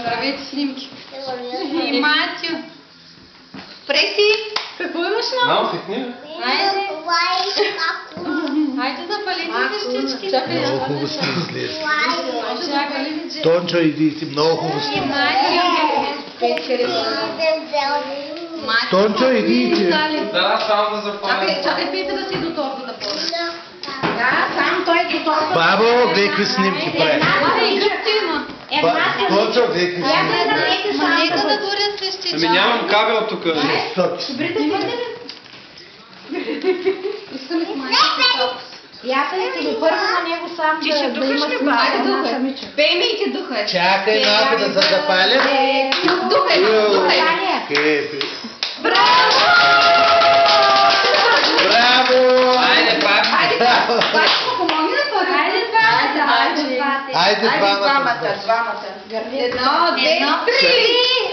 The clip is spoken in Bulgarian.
Правете снимки. И Матю. Преси, какво имаш на? Мамо, пикни. Хайде запалите щички. Чакай, Много хубаво си изглежда. Тончо, иди си, много хубаво си. Тончо, иди. Да, само да запаля. Чакай, Пепе да си до торба да ползваш. Сам той до торба. Бабо, гледай какви снимки прави. Тончо, гледай какви снимки прави. Ма нека да горят свещички. Ами нямам кабел тук. Искаме с майка. Приятелите ми първо на него сам Ти ще духаш ли, ба? Айде духай. Пей ми и ти духай. Чакай малко да се запаля. Духай, духай. Браво! Браво! Айде, пак. Помогни на този. Айде двамата. Едно, две, три!